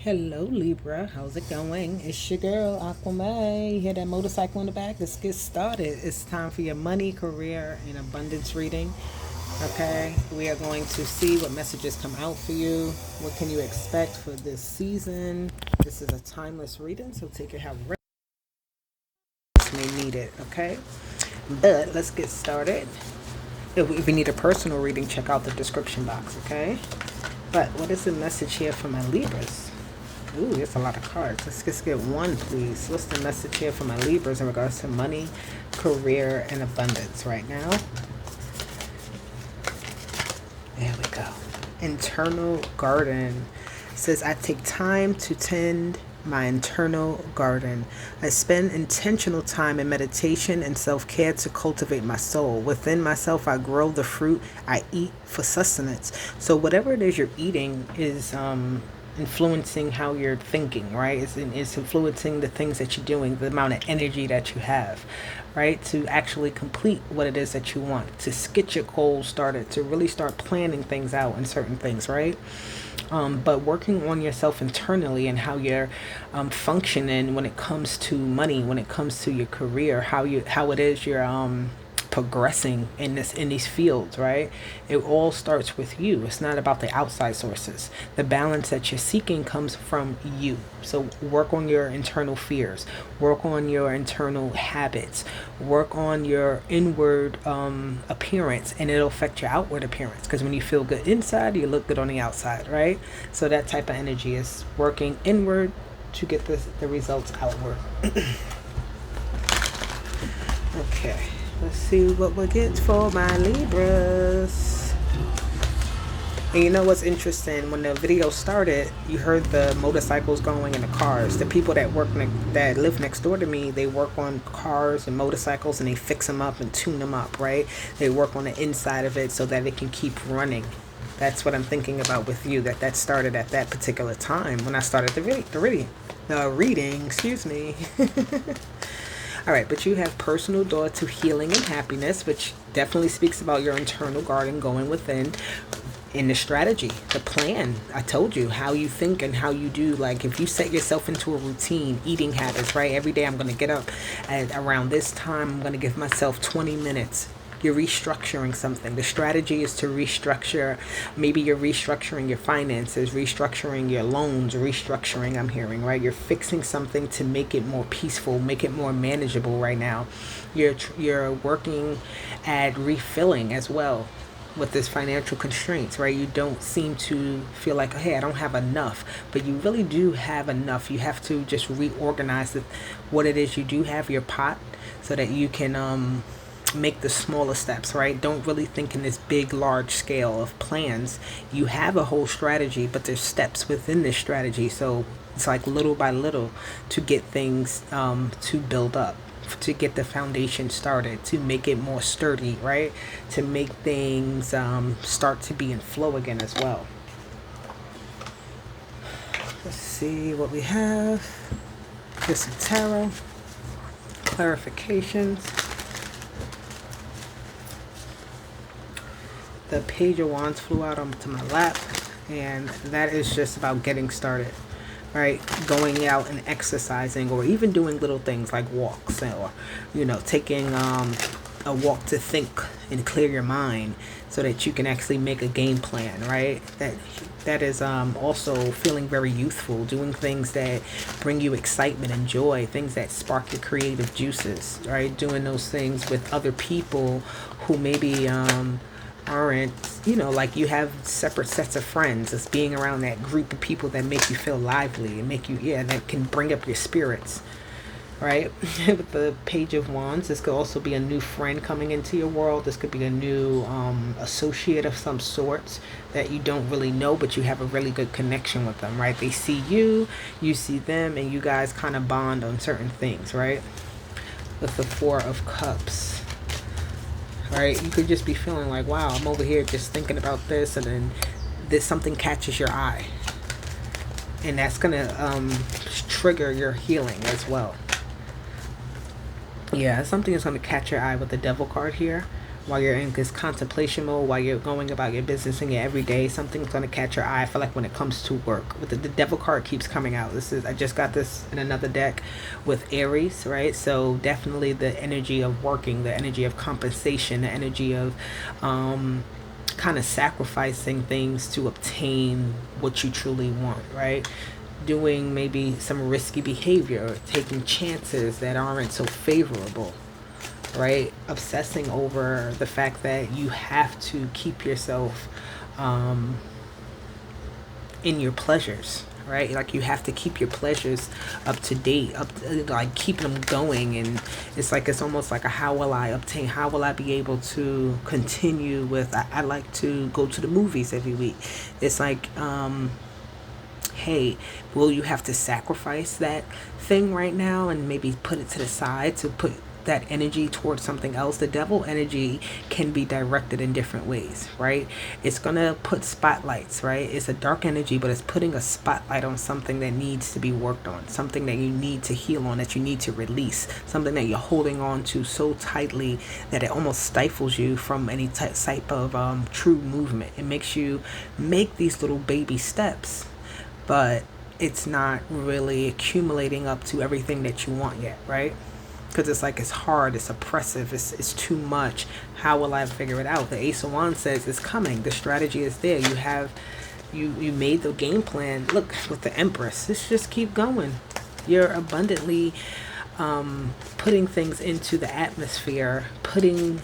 Hello Libra, how's it going? It's your girl Aquame. You hear that motorcycle in the back? Let's get started. It's time for your money, career, and abundance reading. Okay, we are going to see what messages come out for you. What can you expect for this season? This is a timeless reading, so take your how may need it. Okay, but let's get started. If you need a personal reading, check out the description box. Okay, but what is the message here for my Libras? Ooh, there's a lot of cards. Let's just get one, please. What's the message here for my Libras in regards to money, career, and abundance right now? There we go. Internal garden. It says, I take time to tend my internal garden. I spend intentional time in meditation and self-care to cultivate my soul. Within myself, I grow the fruit I eat for sustenance. So whatever it is you're eating is influencing how you're thinking, right? It's influencing the things that you're doing, the amount of energy that you have, right? To actually complete what it is that you want, to get your goals started, to really start planning things out and certain things, right? But working on yourself internally and how you're functioning when it comes to money, when it comes to your career, how it is you're progressing in these fields, right? It all starts with you. It's not about the outside sources. The balance that you're seeking comes from you. So work on your internal fears, work on your internal habits, work on your inward appearance, and it'll affect your outward appearance, because when you feel good inside, you look good on the outside, right? So that type of energy is working inward to get the results outward. Okay, let's see what we get for my Libras. And you know what's interesting? When the video started, you heard the motorcycles going and the cars. The people that that live next door to me, they work on cars and motorcycles, and they fix them up and tune them up, right? They work on the inside of it so that it can keep running. That's what I'm thinking about with you. That started at that particular time when I started the reading. Excuse me. All right, but you have personal door to healing and happiness, which definitely speaks about your internal garden going within. In the strategy, the plan, I told you how you think and how you do. Like if you set yourself into a routine, eating habits, right? Every day I'm going to get up at around this time. I'm going to give myself 20 minutes. You're restructuring something. The strategy is to restructure. Maybe you're restructuring your finances, restructuring your loans, restructuring, I'm hearing, right? You're fixing something to make it more peaceful, make it more manageable right now. You're working at refilling as well with this financial constraints, right? You don't seem to feel like, hey, I don't have enough, but you really do have enough. You have to just reorganize what it is you do have, your pot, so that you can make the smaller steps, right? Don't really think in this big, large scale of plans. You have a whole strategy, but there's steps within this strategy. So it's like little by little to get things to build up, to get the foundation started, to make it more sturdy, right? To make things start to be in flow again as well. Let's see what we have. Here's some tarot clarifications. The Page of Wands flew out onto my lap, and that is just about getting started, right? Going out and exercising, or even doing little things like walks, or taking a walk to think and clear your mind so that you can actually make a game plan, right? That is also feeling very youthful, doing things that bring you excitement and joy, things that spark your creative juices, right? Doing those things with other people who maybe aren't, like you have separate sets of friends. It's being around that group of people that make you feel lively and make you, that can bring up your spirits, right? With the Page of Wands, this could also be a new friend coming into your world. This could be a new associate of some sorts that you don't really know, but you have a really good connection with them, right? They see you, you see them, and you guys kind of bond on certain things, right? With the Four of Cups. Right, you could just be feeling like, wow, I'm over here just thinking about this, and then something catches your eye, and that's gonna trigger your healing as well. Yeah, something is gonna catch your eye with the Devil card here, while you're in this contemplation mode, while you're going about your business in your everyday, something's going to catch your eye. I feel like when it comes to work, with the devil card keeps coming out. I just got this in another deck with Aries, right? So definitely the energy of working, the energy of compensation, the energy of kind of sacrificing things to obtain what you truly want, right? Doing maybe some risky behavior, taking chances that aren't so favorable, right? Obsessing over the fact that you have to keep yourself in your pleasures, right? Like you have to keep your pleasures up to date, like keeping them going. And it's almost like a how will I obtain, how will I be able to continue with, I like to go to the movies every week. It's like, hey, will you have to sacrifice that thing right now and maybe put it to the side to put that energy towards something else? The devil energy can be directed in different ways, right? It's gonna put spotlights, right? It's a dark energy, but it's putting a spotlight on something that needs to be worked on, something that you need to heal on, that you need to release, something that you're holding on to so tightly that it almost stifles you from any type of true movement. It makes you make these little baby steps, but it's not really accumulating up to everything that you want yet, right? Because it's like it's hard, it's oppressive, it's too much. How will I figure it out? The Ace of Wands says it's coming. The strategy is there. You made the game plan. Look, with the Empress, let's just keep going. You're abundantly putting things into the atmosphere, putting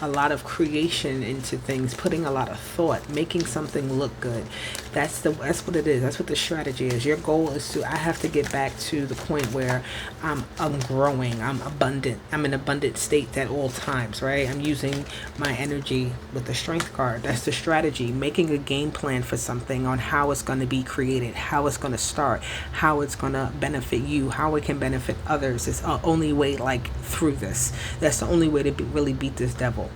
a lot of creation into things, putting a lot of thought, making something look good. That's what it is. That's what the strategy is. Your goal is to, I have to get back to the point where I'm growing, I'm abundant, I'm in abundant state at all times, right? I'm using my energy with the Strength card. That's the strategy, making a game plan for something on how it's going to be created, how it's going to start, how it's going to benefit you, how it can benefit others. It's the only way, like, through this. That's the only way to really beat this devil,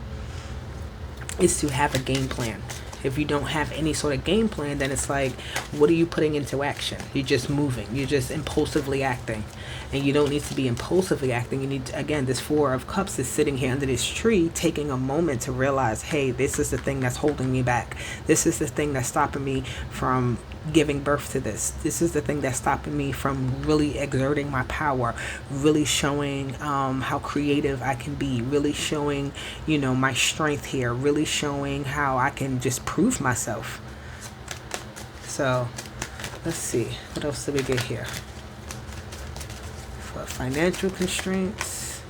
is to have a game plan. If you don't have any sort of game plan, then it's like, what are you putting into action? You're just moving. You're just impulsively acting. And you don't need to be impulsively acting. You need to, again, this Four of Cups is sitting here under this tree, taking a moment to realize, hey, this is the thing that's holding me back. This is the thing that's stopping me from giving birth to this. This is the thing that's stopping me from really exerting my power, really showing how creative I can be, really showing, my strength here, really showing how I can just prove myself. So let's see, what else did we get here? For financial constraints,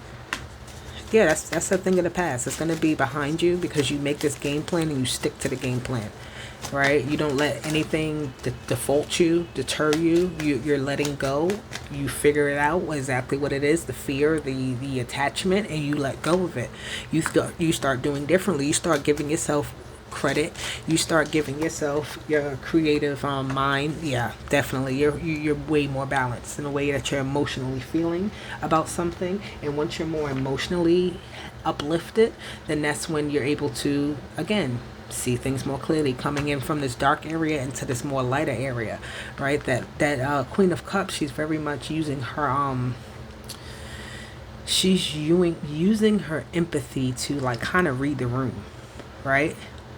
yeah, that's a thing of the past. It's going to be behind you because you make this game plan and you stick to the game plan, right? You don't let anything default you, deter you. You're letting go. You figure it out exactly what it is, the fear, the attachment, and you let go of it. You start doing differently. You start giving yourself credit. You start giving yourself your creative mind. Yeah, definitely. You're way more balanced in the way that you're emotionally feeling about something. And once you're more emotionally uplifted, then that's when you're able to, again, see things more clearly, coming in from this dark area into this more lighter area, right? That Queen of Cups, she's very much using her she's using her empathy to, like, kind of read the room, right?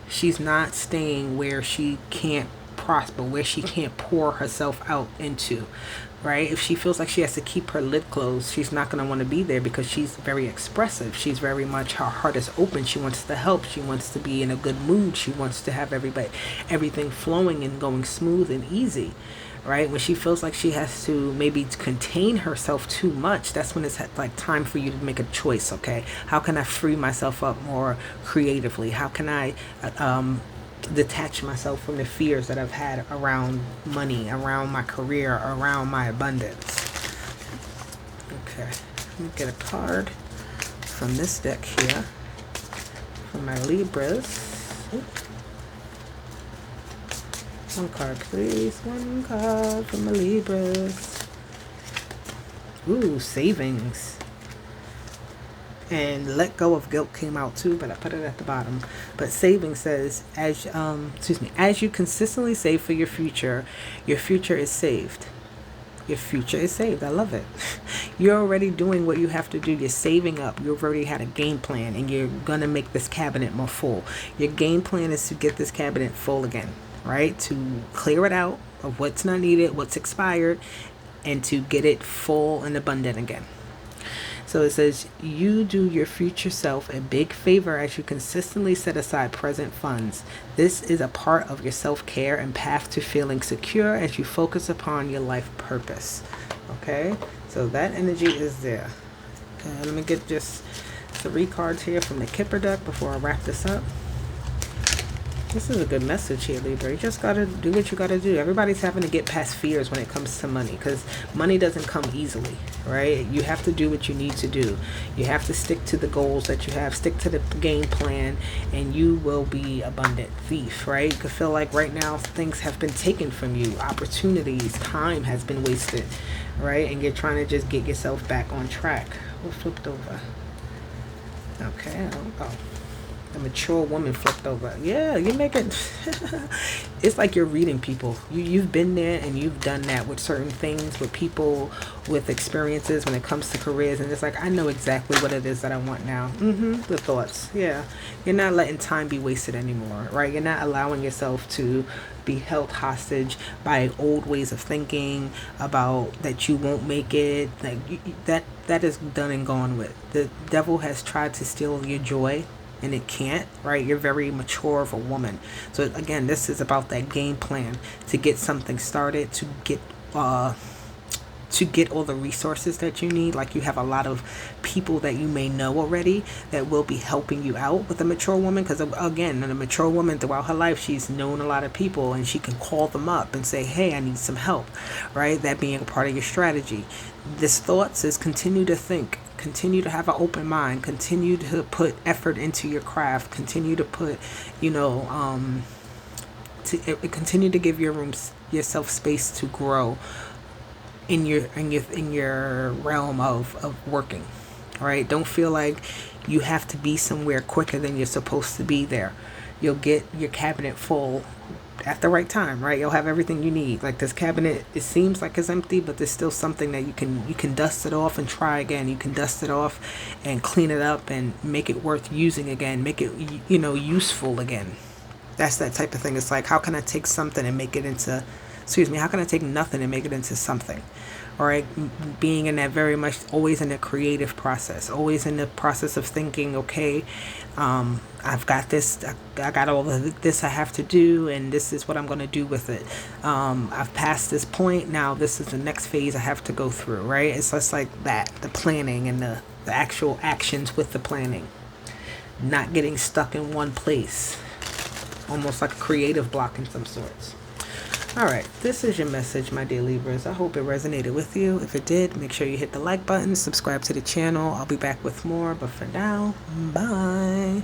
She's not staying where she can't prosper, where she can't pour herself out into, right? If she feels like she has to keep her lid closed, she's not going to want to be there because she's very expressive. She's very much, her heart is open. She wants to help. She wants to be in a good mood. She wants to have everything flowing and going smooth and easy, right? When she feels like she has to maybe contain herself too much, that's when it's like time for you to make a choice. Okay, how can I free myself up more creatively? How can I detach myself from the fears that I've had around money, around my career, around my abundance? Okay, let me get a card from this deck here for my Libras. One card, please. One card for my Libras. Ooh, savings. And let go of guilt came out too, but I put it at the bottom. But savings says, as you consistently save for your future is saved. Your future is saved. I love it. You're already doing what you have to do. You're saving up. You've already had a game plan, and you're going to make this cabinet more full. Your game plan is to get this cabinet full again, right? To clear it out of what's not needed, what's expired, and to get it full and abundant again. So it says, you do your future self a big favor as you consistently set aside present funds. This is a part of your self-care and path to feeling secure as you focus upon your life purpose. Okay, so that energy is there. Okay, let me get just 3 cards here from the Kipper deck before I wrap this up. This is a good message here, Libra. You just got to do what you got to do. Everybody's having to get past fears when it comes to money, because money doesn't come easily, right? You have to do what you need to do. You have to stick to the goals that you have, stick to the game plan, and you will be abundant. Thief, right? You could feel like right now things have been taken from you. Opportunities, time has been wasted, right? And you're trying to just get yourself back on track. Who flipped over? Okay, oh. The mature woman flipped over. Yeah, you make it. It's like you're reading people. You've been there and you've done that with certain things, with people, with experiences when it comes to careers. And it's like, I know exactly what it is that I want now. The thoughts. Yeah. You're not letting time be wasted anymore, right? You're not allowing yourself to be held hostage by old ways of thinking about that you won't make it. Like that is done and gone with. The devil has tried to steal your joy, and it can't, right? You're very mature of a woman. So again, this is about that game plan to get something started, to get all the resources that you need. Like you have a lot of people that you may know already that will be helping you out with a mature woman, because again, in a mature woman throughout her life, she's known a lot of people and she can call them up and say, hey, I need some help, right? That being a part of your strategy. This thoughts is continue to think, continue to have an open mind, continue to put effort into your craft, continue to put, continue to give yourself space to grow in your realm of working. All right, don't feel like you have to be somewhere quicker than you're supposed to be there. You'll get your cabinet full at the right time, right? You'll have everything you need. Like this cabinet, it seems like it's empty, but there's still something that you can dust it off and try again. You can dust it off and clean it up and make it worth using again, make it useful again. That's that type of thing. It's like, how can I take something and make it into, how can I take nothing and make it into something? All right, being in that very much always in the creative process, always in the process of thinking, okay, I've got this, I got all of this I have to do, and this is what I'm going to do with it. I've passed this point, now this is the next phase I have to go through, right? It's just like that, the planning and the actual actions with the planning. Not getting stuck in one place, almost like a creative block in some sorts. All right, this is your message, my dear Libras. I hope it resonated with you. If it did, make sure you hit the like button, subscribe to the channel. I'll be back with more, but for now, bye.